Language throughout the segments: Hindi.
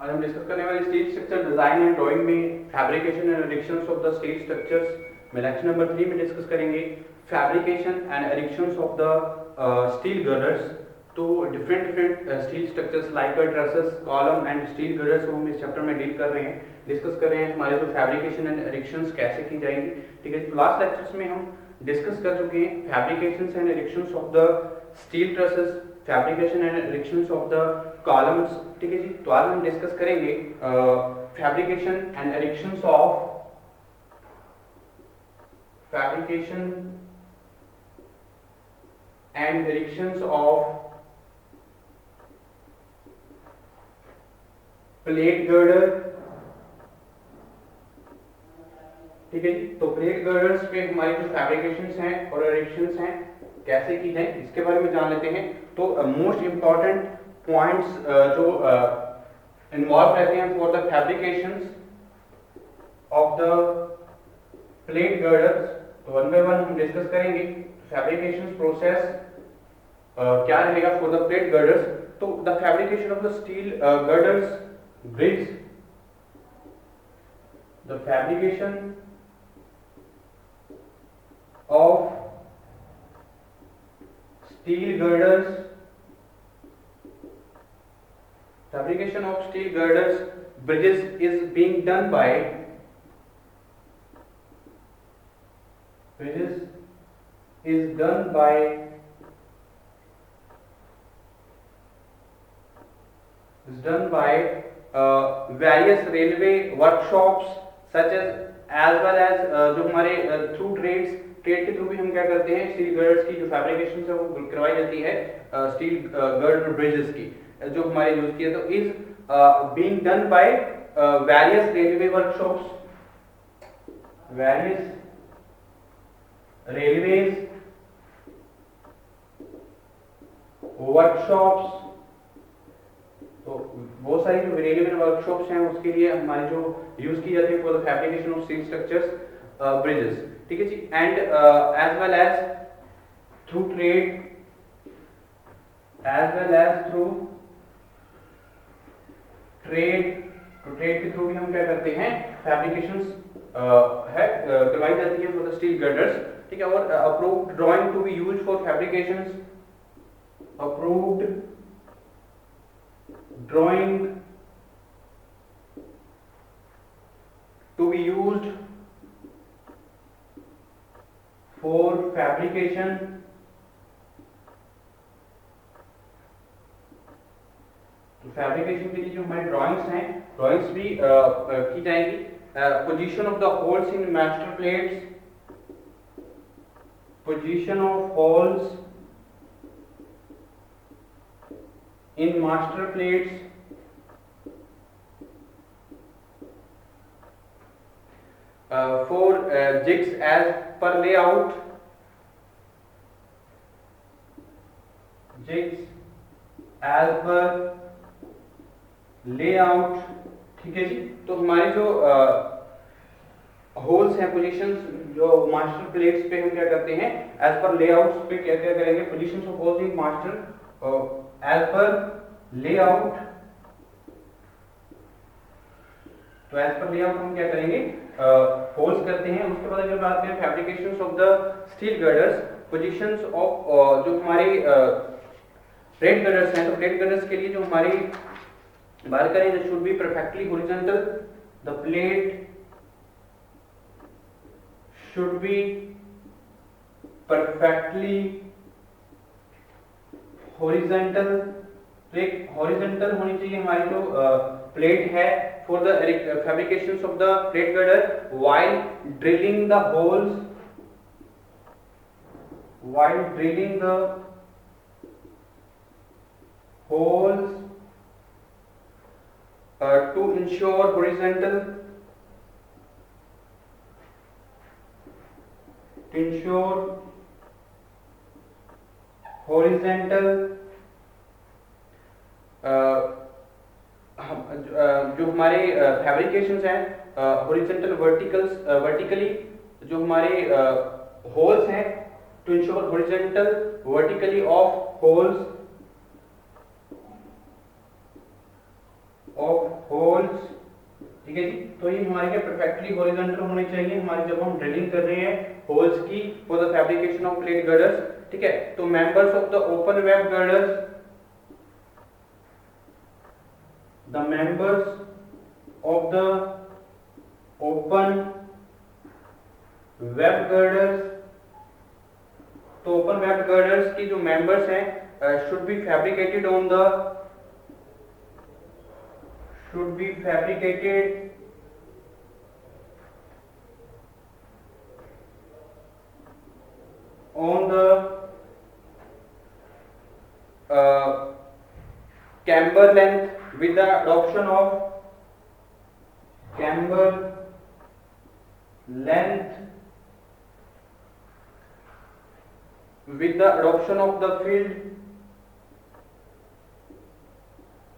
आज हम डिस्कस करने वाले steel structure design and drawing में fabrication and erections of the steel structures में लेक्चर नंबर 3 में डिस्कस करेंगे fabrication and erections of the steel girders. तो different steel structures like trusses, column and steel girders को हम इस चैप्टर में डील कर रहे हैं, डिस्कस कर रहे हैं हमारे जो फैब्रिकेशन एंड एडिक्शंस कैसे की जाएंगी। ठीक है, तो लास्ट लेक्चर्स में हम डिस्कस कर चुके हैं fabrications and erections of the steel trusses, fabrication and erections of the columns. ठीक है जी, तो आज हम डिस्कस करेंगे fabrication and erections of fabrication and erections of plate girder. ठीक है जी, तो प्लेट गर्डर्स पे हमारी जो फैब्रिकेशंस हैं और एडिक्शंस हैं कैसे की जाए इसके बारे में जान लेते हैं। तो मोस्ट इंपॉर्टेंट पॉइंट्स जो इन्वॉल्व रहते हैं for the fabrications of the plate girders, तो वन बाय वन हम डिस्कस करेंगे। फैब्रिकेशन प्रोसेस क्या रहेगा फॉर द प्लेट गर्डर्स। तो the fabrication of the steel girders bridge, the fabrication of steel girders, fabrication of steel girders bridges is being done by various railway workshops such as well as जो हमारे through ट्रेड के थ्रू भी हम क्या करते हैं स्टील गर्डर्स की जो फैब्रिकेशन है वो करवाई जाती है स्टील गर्डर ब्रिजेस की जो हमारे यूज किए। तो is being done by various railway workshops, various railways workshops. तो बहुत सारी जो रेलवे वर्कशॉप्स हैं उसके लिए हमारी जो यूज की जाती है for the fabrication of steel structures bridges. ठीक है जी, and as well as through trade, as well as through trade, तो ट्रेड के थ्रू भी हम क्या करते हैं फैब्रिकेशंस है करवाई जाती है फॉर द स्टील गर्डर्स। ठीक है, और approved drawing to be used for fabrications, approved drawing to be used for fabrication, तो फैब्रिकेशन के लिए जो हमारी ड्राइंग्स हैं ड्राइंग्स भी की जाएंगी। Position of the holes in master plates, position of holes in master plates, for jigs as per layout, jigs as per layout। ठीक है जी, तो हमारे जो होल्स हैं, पोजीशंस जो मास्टर प्लेट्स पे हम क्या करते हैं एज पर लेआउट्स पे क्या क्या करेंगे, positions of holes in master as per layout. तो एज पर लेआउट हम क्या करेंगे होल्स करते हैं। उसके बाद अगर बात करें fabrications of the steel girders, positions of जो हमारे प्लेट गर्डर्स हैं, तो प्लेट गर्डर्स के लिए जो हमारी बात करें जो should be perfectly horizontal, the plate should be perfectly horizontal. तो एक हॉरिजॉन्टल होनी चाहिए हमारी जो प्लेट है for the fabrications of the plate girder while drilling the holes, while drilling the holes to ensure horizontal, to ensure horizontal जो हमारे फैब्रिकेशंस हैं हॉरिजॉन्टल वर्टिकली जो हमारे होल्स हैं to ensure horizontal vertically of holes of holes, ठीक है जी। तो ये हमारे क्या परफेक्टली हॉरिजॉन्टल होने चाहिए हमारी जब हम ड्रिलिंग कर रहे हैं होल्स की for the fabrication of plate girders, ठीक है। तो members of the open web girders, the members of the open web girders, तो ओपन वेब गर्डर्स की जो मेंबर्स हैं should be fabricated on the, should be fabricated on the camber length with the adoption of camber length with the adoption of the field,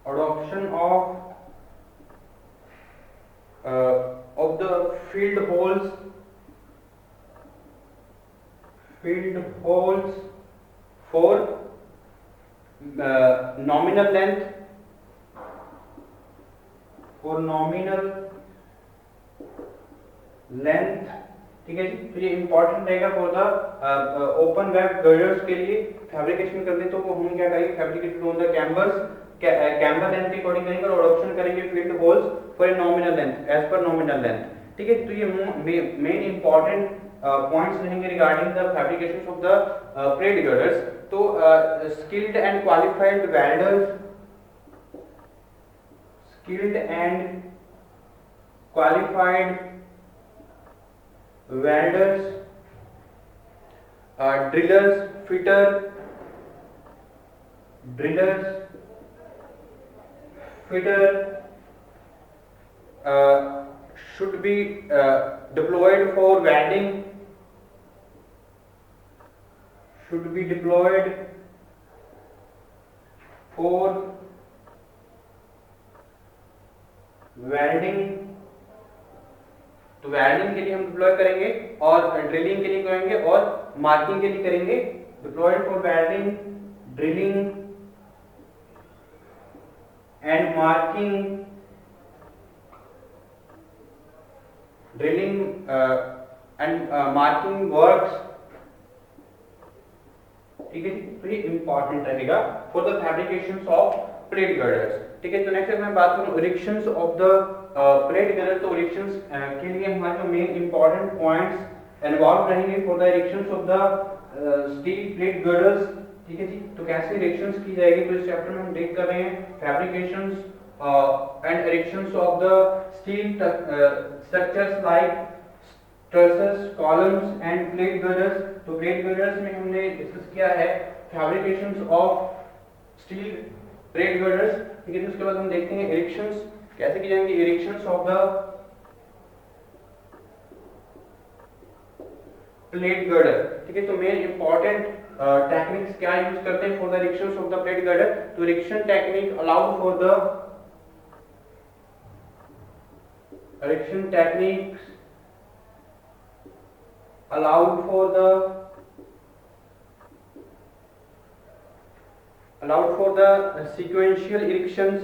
adoption of the filled holes for nominal length, for nominal length, ठीक है जी। तो ये इंपॉर्टेंट रहेगा for the open web girders के लिए फैब्रिकेशन करते तो वो हम क्या करेंगे, fabricated on the cambers, camber length के अकॉर्डिंग करेंगे और ऑप्शन करेंगे field holes for a nominal length as per nominal length, ठीक है। तो ये मेन इंपॉर्टेंट पॉइंट्स रहेंगे regarding the fabrication of the plate girders. तो skilled and qualified welders, skilled and qualified welders, drillers, fitter should be deployed for welding, should be deployed for welding. तो वेल्डिंग के लिए हम डिप्लॉय करेंगे और ड्रिलिंग के लिए करेंगे और मार्किंग के लिए करेंगे। Deployed for welding, drilling and marking, drilling and marking works, ठीक है। तो ये इंपॉर्टेंट रहेगा for the fabrication of plate girders, ठीक है। तो नेक्स्ट मैं बात करूं erections of the plate girder. तो इरेक्शंस के लिए हमारे जो मेन इंपॉर्टेंट पॉइंट्स इन्वॉल्व रहेंगे for the erections of the steel plate girders, ठीक है जी। तो कैसे इरेक्शंस की जाएगी, तो इस चैप्टर में हम देख कर रहे हैं fabrications and erections of the steel structures like trusses, columns and plate girders. तो प्लेट गर्डर्स में हमने डिस्कस किया है fabrications of steel plate girders, ठीक है। तो उसके बाद हम देखते हैं इरेक्शंस कैसे की जाएंगी, erections of the plate girder, ठीक है। तो मेन इंपॉर्टेंट टेक्निक्स क्या यूज करते हैं for the erections of the plate girder. तो erection technique allowed for the erection techniques allowed for the sequential erections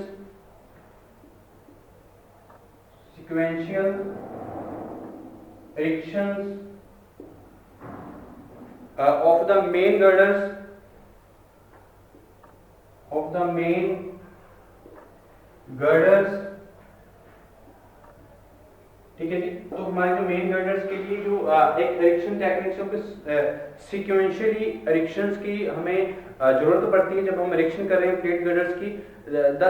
of the main girders, ठीक है जी। तो हमारे जो मेन गर्डर्स के लिए जो एक इरेक्शन टेक्निक्स सीक्वेंशियली इरेक्शंस की हमें जरूरत पड़ती है जब हम इरेक्शन कर रहे हैं प्लेट गर्डर्स की। The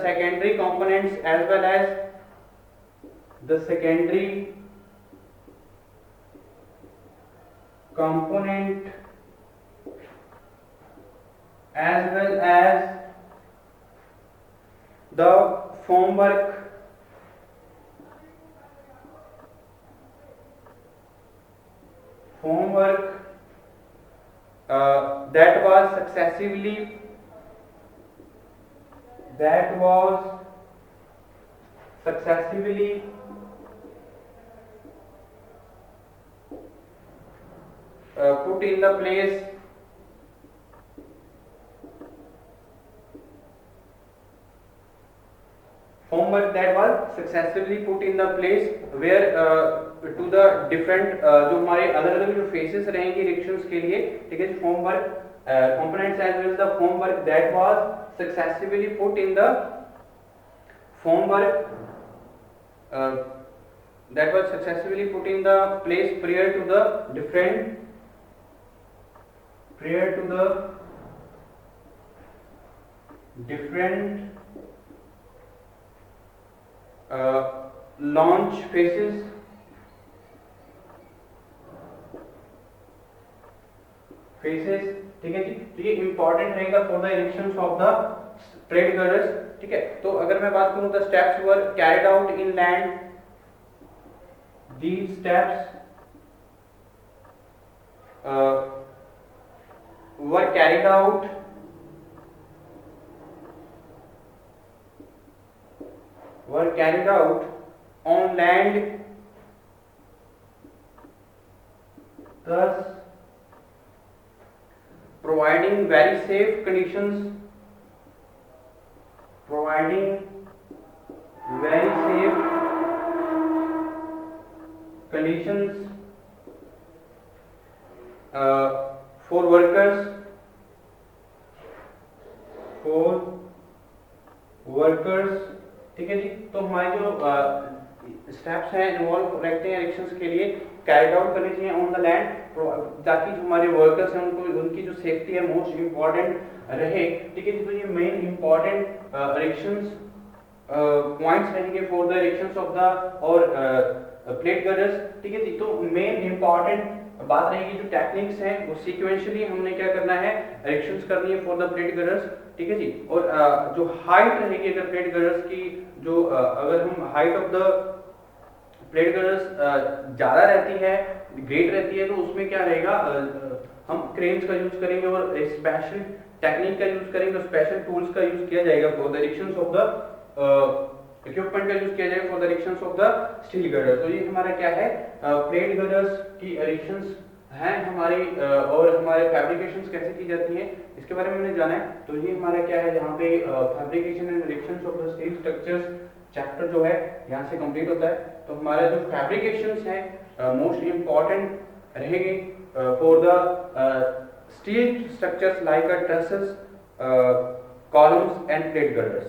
secondary components as well as the secondary component as well as the formwork that was successively put in the place successively put in the place where to the different जो हमारे अलग अलग जो फेसेस रहेंगे इरेक्शंस के लिए, ठीक है, form work components as well as the form work that was successfully put in the form work that was successfully put in the place prior to the different launch phases ठीक है जी। तो ये इंपॉर्टेंट रहेगा for the erections of the plate girders, ठीक है। तो अगर मैं बात करूं the steps were carried out in land, these steps were carried out on land, thus providing very safe conditions for workers ठीक है जी। तो हमारे जो स्टेप्स हैं इन्वॉल्व रहते हैं इरेक्शंस के लिए कैरिड आउट करनी चाहिए ऑन द लैंड, ताकि जो हमारे वर्कर्स हैं उनको उनकी जो सेफ्टी है मोस्ट इंपॉर्टेंट रहे, ठीक है जी। तो ये मेन इंपॉर्टेंट इरेक्शंस पॉइंट्स रहेंगे for the erections of the और प्लेट गर्डर्स, ठीक है जी। तो मेन इंपॉर्टेंट बात रहेगी जो टेक्निक्स हैं वो सीक्वेंशियली हमने क्या करना है, इरेक्शंस करनी है फॉर द प्लेट गर्डर्स, ठीक है जी। और जो हाइट रहेगी अगर प्लेट गर्डर्स की जो अगर हम height of the plate girders ज्यादा रहती है, ग्रेट रहती है, तो उसमें क्या रहेगा, हम क्रेन्स का यूज करेंगे और स्पेशल टेक्निक का यूज करेंगे, स्पेशल टूल्स का यूज किया जाएगा for the erections of the equipment का यूज किया जाएगा for the erections of the steel girder. तो ये हमारा क्या है, प्लेट गर्डर्स की इरेक्शंस हैं हमारी, और हमारे फैब्रिकेशंस कैसे की जाती हैं इसके बारे में हमने जाना है। तो ये हमारा क्या है, यहाँ पे fabrication and erections of the steel structures chapter जो है यहाँ से कंप्लीट होता है। तो हमारा जो फैब्रिकेशंस हैं मोस्ट इंपॉर्टेंट रहेंगे for the steel structures like trusses, columns and plate girders.